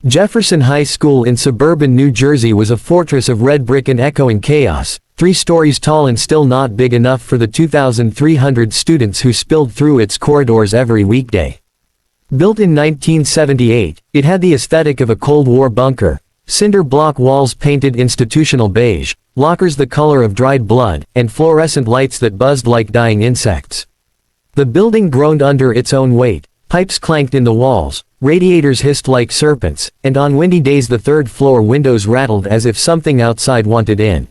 Jefferson High School in suburban New Jersey was a fortress of red brick and echoing chaos, 3 stories tall and still not big enough for the 2,300 students who spilled through its corridors every weekday. Built in 1978, it had the aesthetic of a Cold War bunker, cinder block walls painted institutional beige, lockers the color of dried blood, and fluorescent lights that buzzed like dying insects. The building groaned under its own weight, pipes clanked in the walls, radiators hissed like serpents, and on windy days the third-floor windows rattled as if something outside wanted in.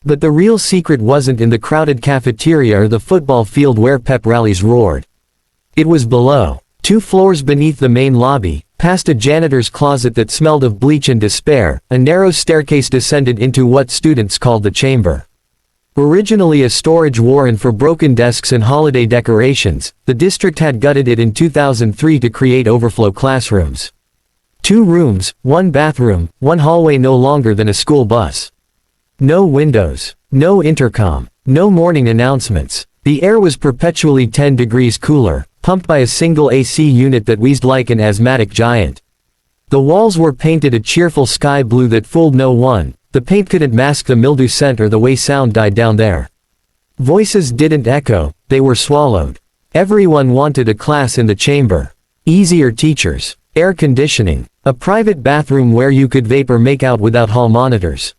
But the real secret wasn't in the crowded cafeteria or the football field where pep rallies roared. It was below. 2 floors beneath the main lobby, past a janitor's closet that smelled of bleach and despair, a narrow staircase descended into what students called the chamber. Originally a storage warren for broken desks and holiday decorations, the district had gutted it in 2003 to create overflow classrooms. 2 rooms, 1 bathroom, 1 hallway no longer than a school bus. No windows, no intercom, no morning announcements. The air was perpetually 10 degrees cooler, pumped by a single AC unit that wheezed like an asthmatic giant. The walls were painted a cheerful sky blue that fooled no one. The paint couldn't mask the mildew scent or the way sound died down there. Voices didn't echo, they were swallowed. Everyone wanted a class in the chamber. Easier teachers, air conditioning, a private bathroom where you could vape or make out without hall monitors.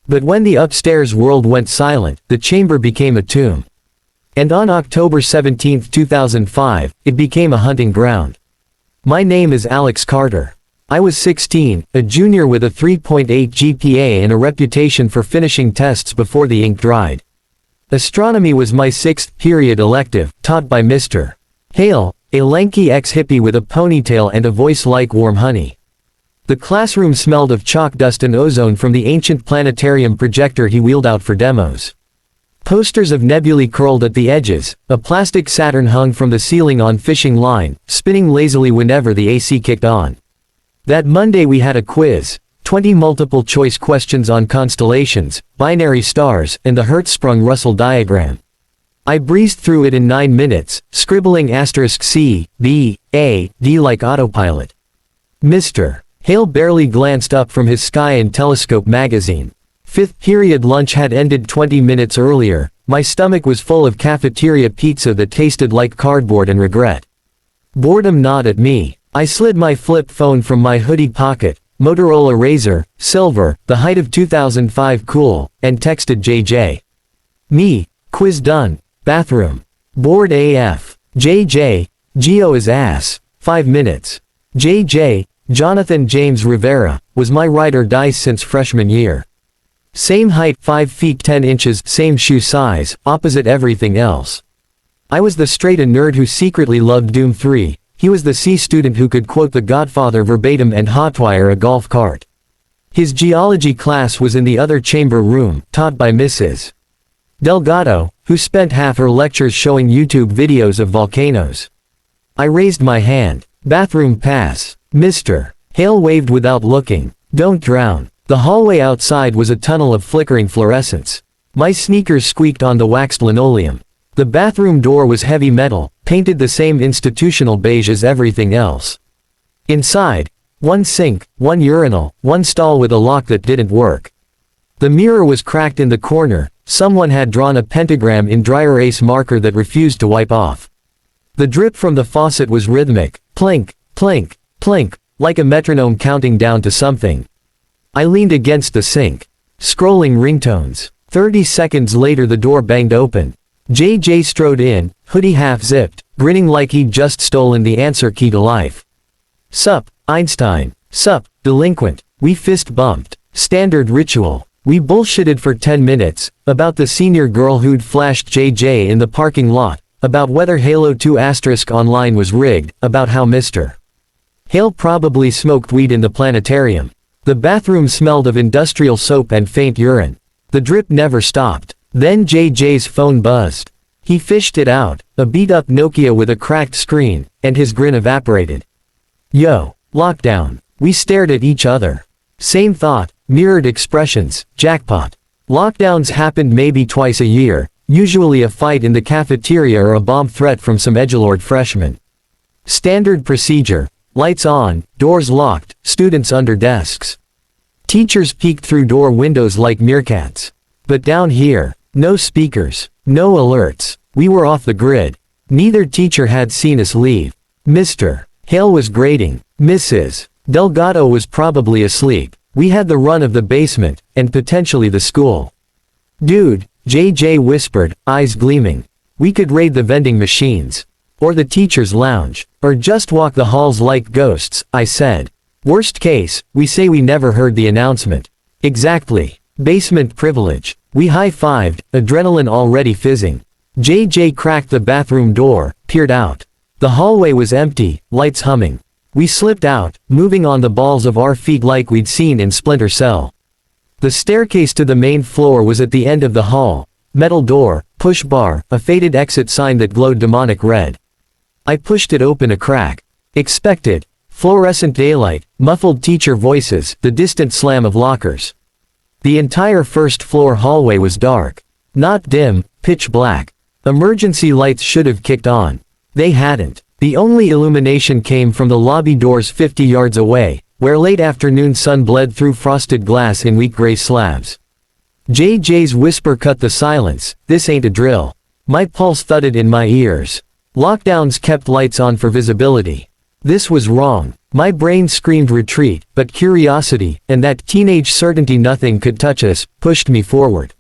But when the upstairs world went silent, the chamber became a tomb. And on October 17, 2005, it became a hunting ground. My name is Alex Carter. I was 16, a junior with a 3.8 GPA and a reputation for finishing tests before the ink dried. Astronomy was my 6th period elective, taught by Mr. Hale, a lanky ex-hippie with a ponytail and a voice like warm honey. The classroom smelled of chalk dust and ozone from the ancient planetarium projector he wheeled out for demos. Posters of nebulae curled at the edges, a plastic Saturn hung from the ceiling on fishing line, spinning lazily whenever the AC kicked on. That Monday we had a quiz, 20 multiple-choice questions on constellations, binary stars, and the Hertzsprung-Russell diagram. I breezed through it in 9 minutes, scribbling *C, B, A, D like autopilot. Mr. Hale barely glanced up from his Sky and Telescope magazine. 5th period lunch had ended 20 minutes earlier. My stomach was full of cafeteria pizza that tasted like cardboard and regret. Boredom gnawed at me. I slid my flip phone from my hoodie pocket, Motorola Razr, silver, the height of 2005 cool, and texted JJ. Me, quiz done, bathroom. Bored AF. JJ, Geo is ass, 5 minutes. JJ, Jonathan James Rivera, was my ride or die since freshman year. Same height, 5 feet 10 inches, same shoe size, opposite everything else. I was the straight A nerd who secretly loved Doom 3, he was the C student who could quote The Godfather verbatim and hotwire a golf cart. His geology class was in the other chamber room, taught by Mrs. Delgado, who spent half her lectures showing YouTube videos of volcanoes. I raised my hand. Bathroom pass. Mr. Hale waved without looking. Don't drown. The hallway outside was a tunnel of flickering fluorescence. My sneakers squeaked on the waxed linoleum. The bathroom door was heavy metal, painted the same institutional beige as everything else. Inside, 1 sink, 1 urinal, 1 stall with a lock that didn't work. The mirror was cracked in the corner, someone had drawn a pentagram in dry erase marker that refused to wipe off. The drip from the faucet was rhythmic, plink, plink, plink, like a metronome counting down to something. I leaned against the sink. Scrolling ringtones. 30 seconds later the door banged open. JJ strode in, hoodie half-zipped, grinning like he'd just stolen the answer key to life. Sup, Einstein. Sup, delinquent. We fist-bumped. Standard ritual. We bullshitted for 10 minutes, about the senior girl who'd flashed JJ in the parking lot, about whether Halo 2 * online was rigged, about how Mr. Hale probably smoked weed in the planetarium. The bathroom smelled of industrial soap and faint urine. The drip never stopped. Then JJ's phone buzzed. He fished it out, a beat-up Nokia with a cracked screen, and his grin evaporated. Yo, lockdown. We stared at each other. Same thought, mirrored expressions, jackpot. Lockdowns happened maybe twice a year, usually a fight in the cafeteria or a bomb threat from some edgelord freshman. Standard procedure. Lights on, doors locked, students under desks. Teachers peeked through door windows like meerkats. But down here, no speakers, no alerts. We were off the grid. Neither teacher had seen us leave. Mr. Hale was grating. Mrs. Delgado was probably asleep. We had the run of the basement, and potentially the school. Dude, JJ whispered, eyes gleaming. We could raid the vending machines. Or the teacher's lounge. Or just walk the halls like ghosts, I said. Worst case, we say we never heard the announcement. Exactly. Basement privilege. We high-fived, adrenaline already fizzing. JJ cracked the bathroom door, peered out. The hallway was empty, lights humming. We slipped out, moving on the balls of our feet like we'd seen in Splinter Cell. The staircase to the main floor was at the end of the hall. Metal door, push bar, a faded exit sign that glowed demonic red. I pushed it open a crack. Expected. Fluorescent daylight, muffled teacher voices, the distant slam of lockers. The entire first floor hallway was dark. Not dim, pitch black. Emergency lights should have kicked on. They hadn't. The only illumination came from the lobby doors 50 yards away, where late afternoon sun bled through frosted glass in weak gray slabs. JJ's whisper cut the silence, this ain't a drill. My pulse thudded in my ears. Lockdowns kept lights on for visibility. This was wrong. My brain screamed retreat, but curiosity, and that teenage certainty nothing could touch us, pushed me forward.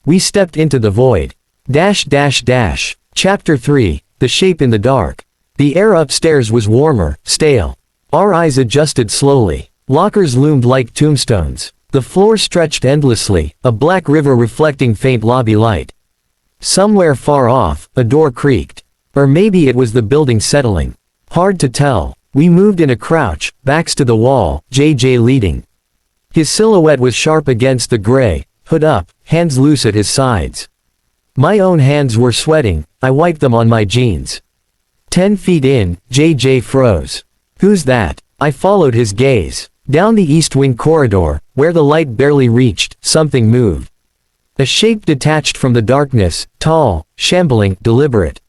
We stepped into the void. Chapter 3, The Shape in the Dark. The air upstairs was warmer, stale. Our eyes adjusted slowly. Lockers loomed like tombstones. The floor stretched endlessly, a black river reflecting faint lobby light. Somewhere far off, a door creaked. Or maybe it was the building settling. Hard to tell. We moved in a crouch, backs to the wall, JJ leading. His silhouette was sharp against the gray, hood up, hands loose at his sides. My own hands were sweating, I wiped them on my jeans. 10 feet in, JJ froze. Who's that? I followed his gaze. Down the east wing corridor, where the light barely reached, something moved. A shape detached from the darkness, tall, shambling, deliberate.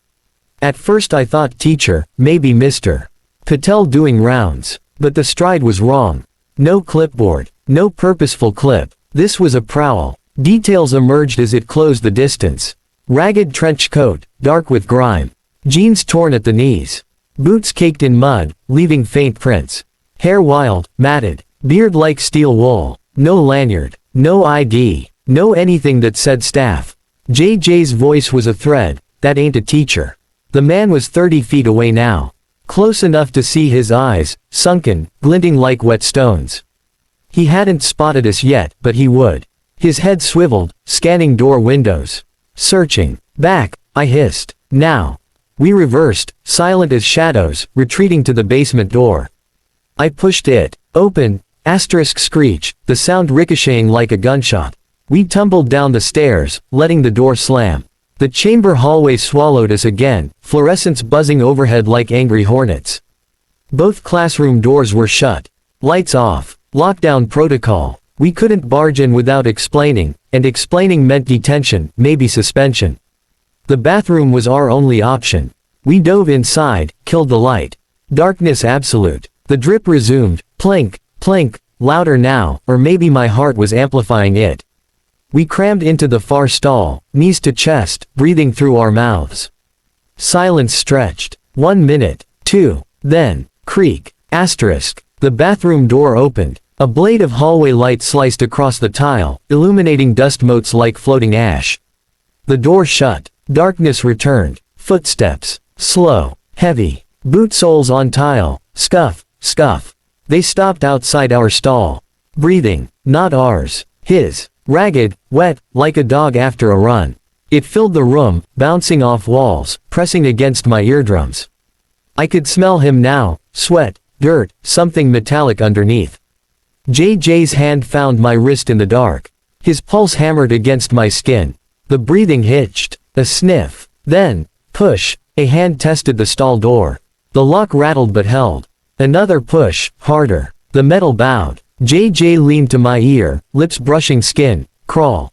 At first I thought teacher, maybe Mr. Patel doing rounds. But the stride was wrong. No clipboard, no purposeful clip. This was a prowl. Details emerged as it closed the distance. Ragged trench coat, dark with grime. Jeans torn at the knees. Boots caked in mud, leaving faint prints. Hair wild, matted. Beard like steel wool. No lanyard. No ID. No anything that said staff. JJ's voice was a thread. That ain't a teacher. The man was 30 feet away now. Close enough to see his eyes, sunken, glinting like wet stones. He hadn't spotted us yet, but he would. His head swiveled, scanning door windows. Searching. Back, I hissed. Now. We reversed, silent as shadows, retreating to the basement door. I pushed it. Open. Asterisk screech, the sound ricocheting like a gunshot. We tumbled down the stairs, letting the door slam. The chamber hallway swallowed us again, fluorescents buzzing overhead like angry hornets. Both classroom doors were shut. Lights off. Lockdown protocol. We couldn't barge in without explaining, and explaining meant detention, maybe suspension. The bathroom was our only option. We dove inside, killed the light. Darkness absolute. The drip resumed, plink, plink, louder now, or maybe my heart was amplifying it. We crammed into the far stall, knees to chest, breathing through our mouths. Silence stretched. 1 minute, 2, then, creak, asterisk. The bathroom door opened. A blade of hallway light sliced across the tile, illuminating dust motes like floating ash. The door shut. Darkness returned. Footsteps. Slow. Heavy. Boot soles on tile. Scuff. Scuff. They stopped outside our stall. Breathing. Not ours. His. Ragged. Wet, like a dog after a run. It filled the room, bouncing off walls, pressing against my eardrums. I could smell him now. Sweat. Dirt. Something metallic underneath. JJ's hand found my wrist in the dark. His pulse hammered against my skin. The breathing hitched. A sniff. Then, push. A hand tested the stall door. The lock rattled but held. Another push, harder. The metal bowed. JJ leaned to my ear, lips brushing skin. Crawl.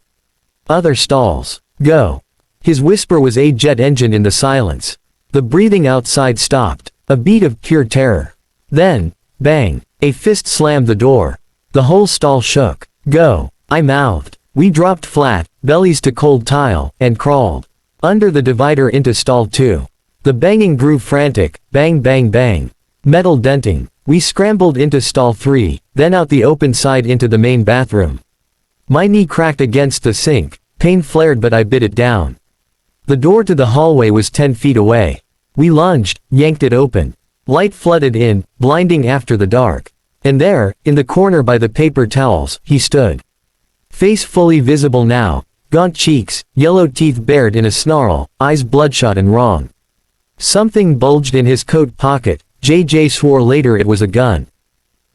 Other stalls. Go. His whisper was a jet engine in the silence. The breathing outside stopped. A beat of pure terror. Then, bang, a fist slammed the door. The whole stall shook. Go, I mouthed. We dropped flat, bellies to cold tile, and crawled under the divider into stall 2. The banging grew frantic, bang bang bang. Metal denting. We scrambled into stall 3, then out the open side into the main bathroom. My knee cracked against the sink, pain flared but I bit it down. The door to the hallway was 10 feet away. We lunged, yanked it open. Light flooded in, blinding after the dark. And there, in the corner by the paper towels, he stood. Face fully visible now, gaunt cheeks, yellow teeth bared in a snarl, eyes bloodshot and wrong. Something bulged in his coat pocket. JJ swore later it was a gun.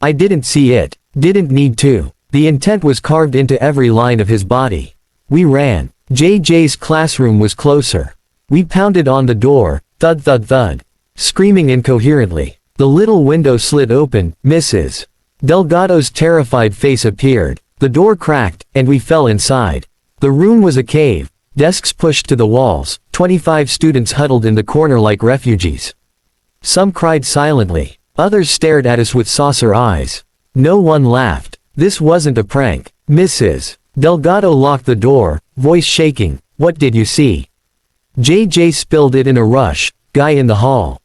I didn't see it, didn't need to. The intent was carved into every line of his body. We ran. JJ's classroom was closer. We pounded on the door, thud thud thud, screaming incoherently. The little window slid open, Mrs. Delgado's terrified face appeared. The door cracked, and we fell inside. The room was a cave, desks pushed to the walls, 25 students huddled in the corner like refugees. Some cried silently. Others stared at us with saucer eyes. No one laughed. This wasn't a prank. Mrs. Delgado locked the door, voice shaking. What did you see? JJ spilled it in a rush. Guy in the hall.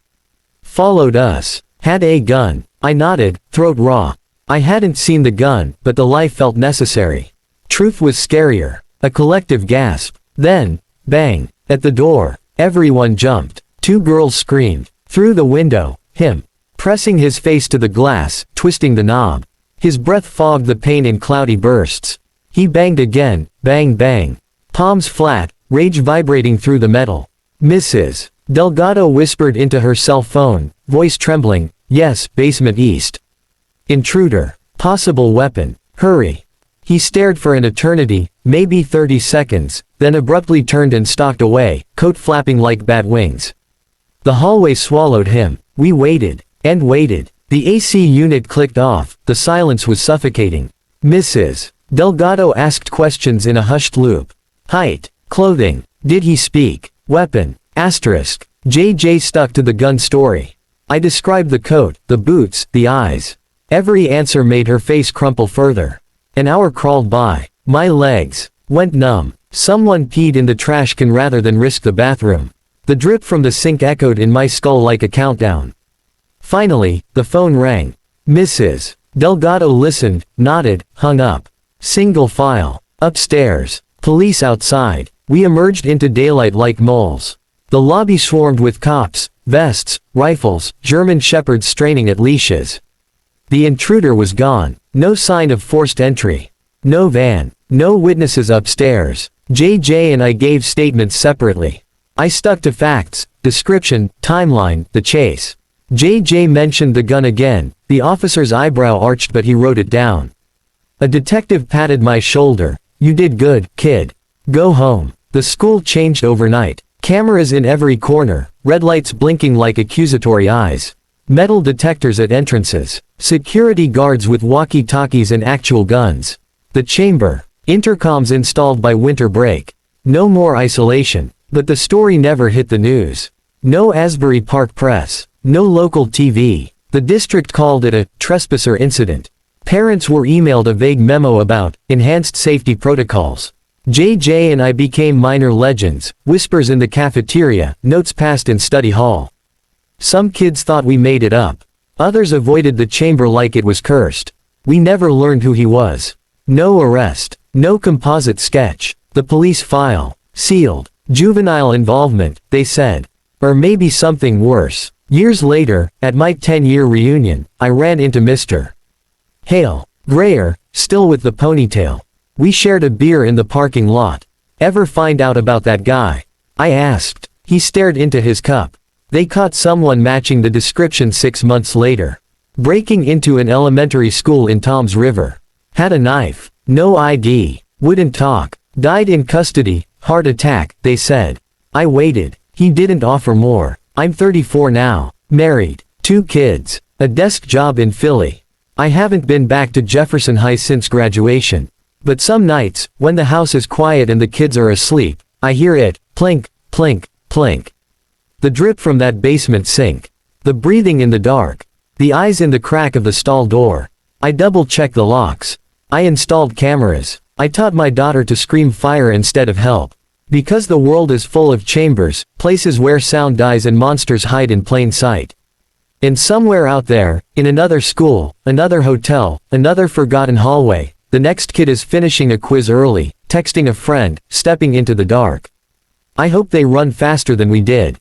Followed us. Had a gun. I nodded, throat raw. I hadn't seen the gun, but the life felt necessary. Truth was scarier. A collective gasp. Then, bang, at the door. Everyone jumped. 2 girls screamed. Through the window, him, pressing his face to the glass, twisting the knob. His breath fogged the pain in cloudy bursts. He banged again, bang bang. Palms flat, rage vibrating through the metal. Mrs. Delgado whispered into her cell phone, voice trembling, yes, basement east. Intruder. Possible weapon. Hurry. He stared for an eternity, maybe 30 seconds, then abruptly turned and stalked away, coat flapping like bat wings. The hallway swallowed him. We waited. And waited. The AC unit clicked off. The silence was suffocating. Mrs. Delgado asked questions in a hushed loop. Height. Clothing. Did he speak? Weapon. Asterisk. JJ stuck to the gun story. I described the coat, the boots, the eyes. Every answer made her face crumple further. An hour crawled by. My legs went numb. Someone peed in the trash can rather than risk the bathroom. The drip from the sink echoed in my skull like a countdown. Finally, the phone rang. Mrs. Delgado listened, nodded, hung up. Single file. Upstairs. Police outside. We emerged into daylight like moles. The lobby swarmed with cops, vests, rifles, German shepherds straining at leashes. The intruder was gone. No sign of forced entry. No van. No witnesses upstairs. JJ and I gave statements separately. I stuck to facts, description, timeline, the chase. JJ mentioned the gun again. The officer's eyebrow arched but he wrote it down. A detective patted my shoulder. You did good, kid. Go home. The school changed overnight. Cameras in every corner, red lights blinking like accusatory eyes. Metal detectors at entrances. Security guards with walkie-talkies and actual guns. The chamber. Intercoms installed by winter break. No more isolation. But the story never hit the news. No Asbury Park press. No local TV. The district called it a trespasser incident. Parents were emailed a vague memo about enhanced safety protocols. JJ and I became minor legends, whispers in the cafeteria, notes passed in study hall. Some kids thought we made it up. Others avoided the chamber like it was cursed. We never learned who he was. No arrest. No composite sketch. The police file. Sealed. Juvenile involvement, they said. Or maybe something worse. Years later, at my 10-year reunion, I ran into Mr. Hale. Grayer, still with the ponytail. We shared a beer in the parking lot. Ever find out about that guy? I asked. He stared into his cup. They caught someone matching the description 6 months later. Breaking into an elementary school in Toms River. Had a knife. No ID. Wouldn't talk. Died in custody. Heart attack, they said. I waited. He didn't offer more. I'm 34 now. Married. 2 kids. A desk job in Philly. I haven't been back to Jefferson High since graduation. But some nights, when the house is quiet and the kids are asleep, I hear it, plink, plink, plink. The drip from that basement sink. The breathing in the dark. The eyes in the crack of the stall door. I double-checked the locks. I installed cameras. I taught my daughter to scream fire instead of help. Because the world is full of chambers, places where sound dies and monsters hide in plain sight. And somewhere out there, in another school, another hotel, another forgotten hallway, the next kid is finishing a quiz early, texting a friend, stepping into the dark. I hope they run faster than we did.